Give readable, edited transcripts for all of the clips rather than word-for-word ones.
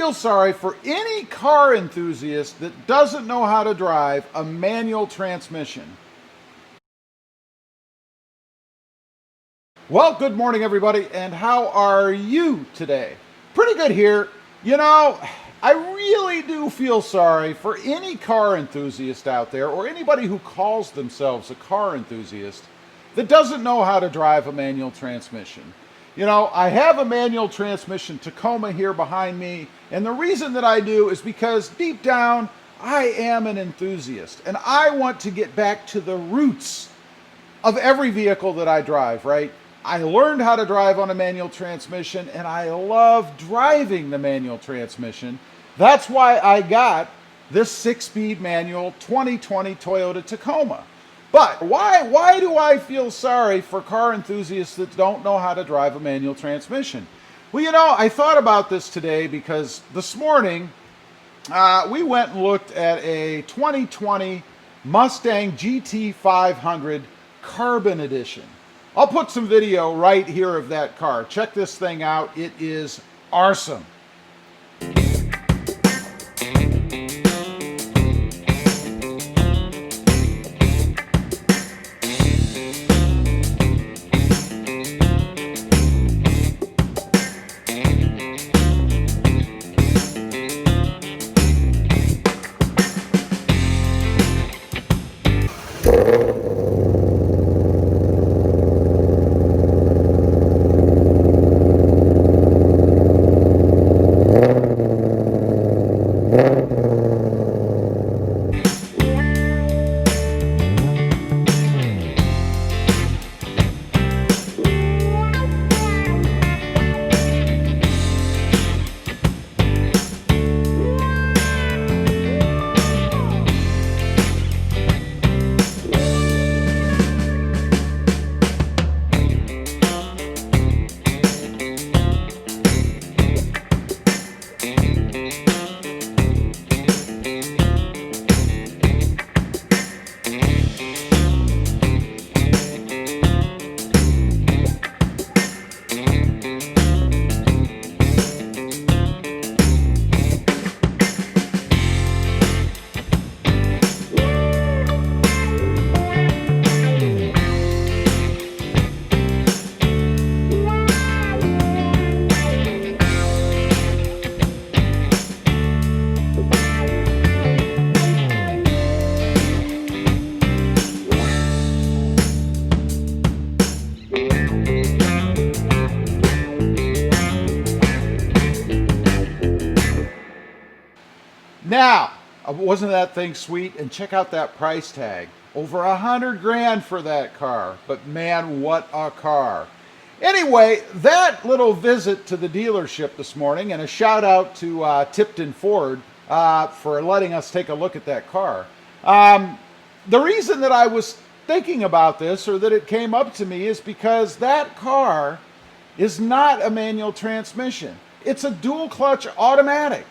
feel sorry for any car enthusiast that doesn't know how to drive a manual transmission. Well, good morning, everybody, and how are you today? Pretty good here. You know, I really do feel sorry for any car enthusiast out there, or anybody who calls themselves a car enthusiast, that doesn't know how to drive a manual transmission. You know, I have a manual transmission Tacoma here behind me, and the reason that I do is because deep down, I am an enthusiast, and I want to get back to the roots of every vehicle that I drive, right? I learned how to drive on a manual transmission, and I love driving the manual transmission. That's why I got this 6-speed manual 2020 Toyota Tacoma. But why do I feel sorry for car enthusiasts that don't know how to drive a manual transmission? Well, you know, I thought about this today because this morning we went and looked at a 2020 Mustang GT500 Carbon Edition. I'll put some video right here of that car. Check this thing out. It is awesome. Now, wasn't that thing sweet? And check out that price tag. Over $100 grand for that car. But man, what a car. Anyway, that little visit to the dealership this morning, and a shout out to Tipton Ford for letting us take a look at that car. The reason that I was thinking about this, or that it came up to me, is because that car is not a manual transmission. It's a dual clutch automatic.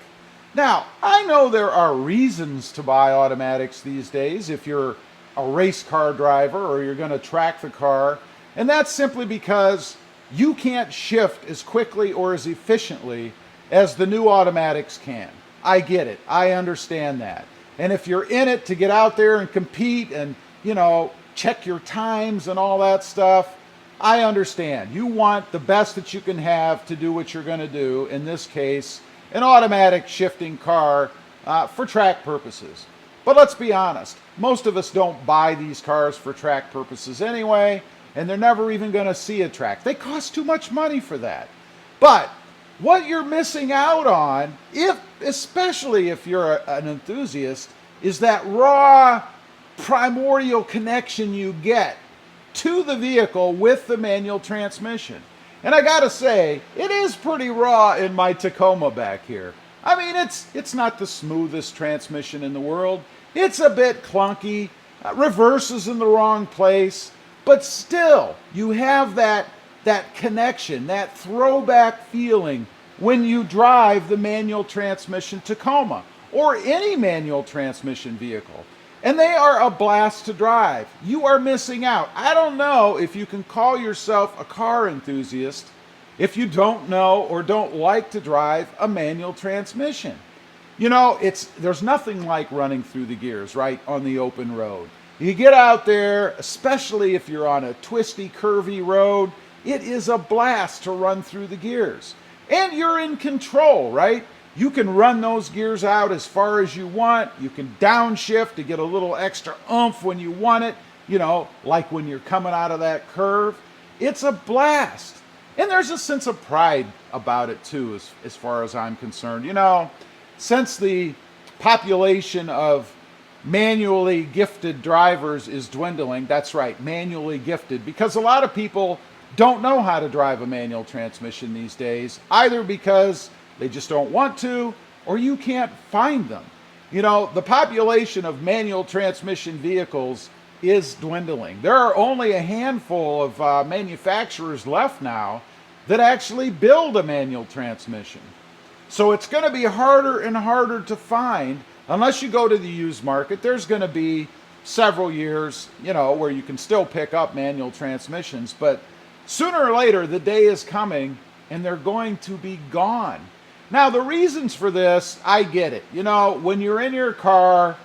Now, I know there are reasons to buy automatics these days if you're a race car driver or you're going to track the car, and that's simply because you can't shift as quickly or as efficiently as the new automatics can. I get it. I understand that. And if you're in it to get out there and compete and, you know, check your times and all that stuff, I understand. You want the best that you can have to do what you're going to do, in this case, an automatic shifting car for track purposes. But let's be honest, most of us don't buy these cars for track purposes anyway, and they're never even going to see a track. They cost too much money for that. But what you're missing out on, especially if you're an enthusiast, is that raw primordial connection you get to the vehicle with the manual transmission. And I gotta say, it is pretty raw in my Tacoma back here. I mean, it's not the smoothest transmission in the world. It's a bit clunky, reverses in the wrong place, but still, you have that connection, that throwback feeling when you drive the manual transmission Tacoma, or any manual transmission vehicle. And they are a blast to drive. You are missing out. I don't know if you can call yourself a car enthusiast if you don't know or don't like to drive a manual transmission. You know, there's nothing like running through the gears, right, on the open road. You get out there, especially if you're on a twisty, curvy road, it is a blast to run through the gears. And you're in control, right? You can run those gears out as far as you want. You can downshift to get a little extra oomph when you want it, you know, like when you're coming out of that curve. It's a blast. And there's a sense of pride about it too, as far as I'm concerned. You know, since the population of manually gifted drivers is dwindling, that's right, manually gifted, because a lot of people don't know how to drive a manual transmission these days, either because they just don't want to, or you can't find them. You know, the population of manual transmission vehicles is dwindling. There are only a handful of manufacturers left now that actually build a manual transmission. So it's going to be harder and harder to find, unless you go to the used market. There's going to be several years, you know, where you can still pick up manual transmissions, but sooner or later the day is coming and they're going to be gone. Now, the reasons for this, I get it. You know, when you're in your car,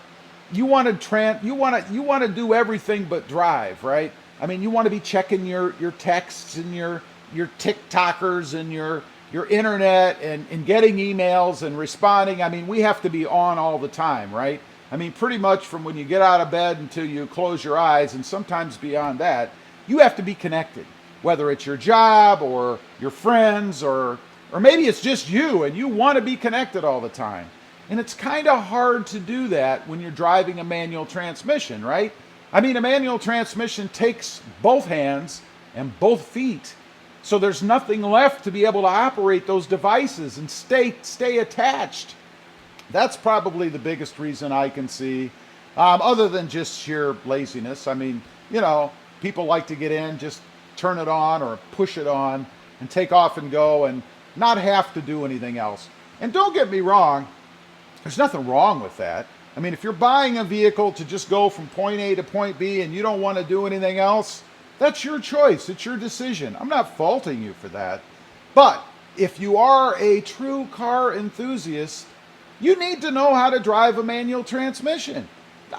you want to do everything but drive, right? I mean, you want to be checking your texts and your TikTokers and your internet and getting emails and responding. I mean, we have to be on all the time, right? I mean, pretty much from when you get out of bed until you close your eyes, and sometimes beyond that, you have to be connected, whether it's your job or your friends or maybe it's just you and you want to be connected all the time. And it's kind of hard to do that when you're driving a manual transmission, right? I mean, a manual transmission takes both hands and both feet. So there's nothing left to be able to operate those devices and stay attached. That's probably the biggest reason I can see, other than just sheer laziness. I mean, you know, people like to get in, just turn it on or push it on and take off and go and not have to do anything else. And don't get me wrong, there's nothing wrong with that. I mean, if you're buying a vehicle to just go from point A to point B and you don't want to do anything else, that's your choice. It's your decision. I'm not faulting you for that. But if you are a true car enthusiast, you need to know how to drive a manual transmission.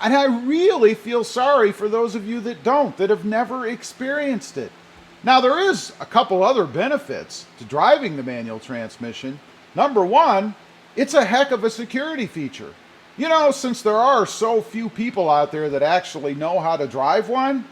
And I really feel sorry for those of you that don't, that have never experienced it. Now, there is a couple other benefits to driving the manual transmission. Number one, it's a heck of a security feature. You know, since there are so few people out there that actually know how to drive one,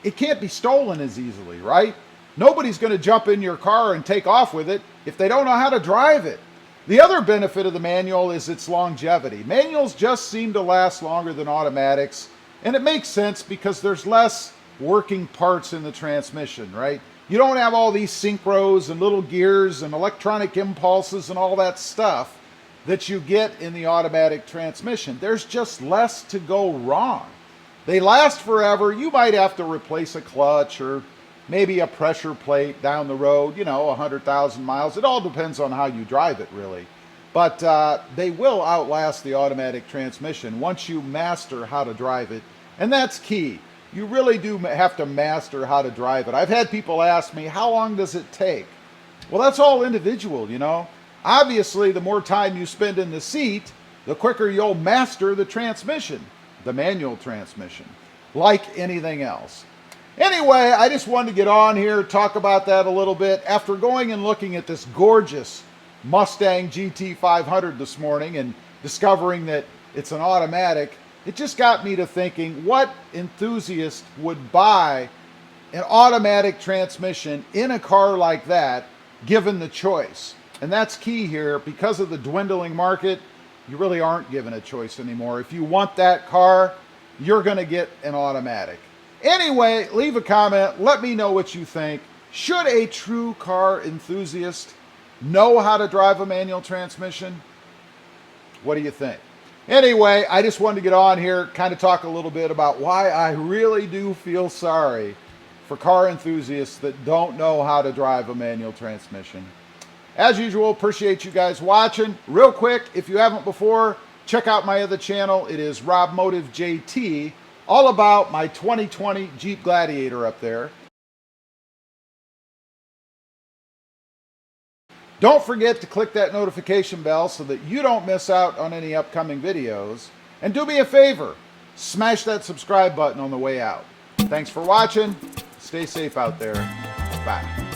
it can't be stolen as easily, right? Nobody's going to jump in your car and take off with it if they don't know how to drive it. The other benefit of the manual is its longevity. Manuals just seem to last longer than automatics, and it makes sense because there's less working parts in the transmission, right? You don't have all these synchros and little gears and electronic impulses and all that stuff that you get in the automatic transmission. There's just less to go wrong. They last forever. You might have to replace a clutch or maybe a pressure plate down the road, you know, 100,000 miles. It all depends on how you drive it, really. But they will outlast the automatic transmission once you master how to drive it. And that's key. You really do have to master how to drive it. I've had people ask me, how long does it take? Well, that's all individual, you know. Obviously, the more time you spend in the seat, the quicker you'll master the transmission, the manual transmission, like anything else. Anyway, I just wanted to get on here, talk about that a little bit. After going and looking at this gorgeous Mustang GT500 this morning and discovering that it's an automatic, it just got me to thinking, what enthusiast would buy an automatic transmission in a car like that, given the choice? And that's key here. Because of the dwindling market, you really aren't given a choice anymore. If you want that car, you're going to get an automatic. Anyway, leave a comment. Let me know what you think. Should a true car enthusiast know how to drive a manual transmission? What do you think? Anyway, I just wanted to get on here, kind of talk a little bit about why I really do feel sorry for car enthusiasts that don't know how to drive a manual transmission. As usual, appreciate you guys watching. Real quick, if you haven't before, check out my other channel. It is RobMotive JT, all about my 2020 Jeep Gladiator up there. Don't forget to click that notification bell so that you don't miss out on any upcoming videos. And do me a favor, smash that subscribe button on the way out. Thanks for watching. Stay safe out there. Bye.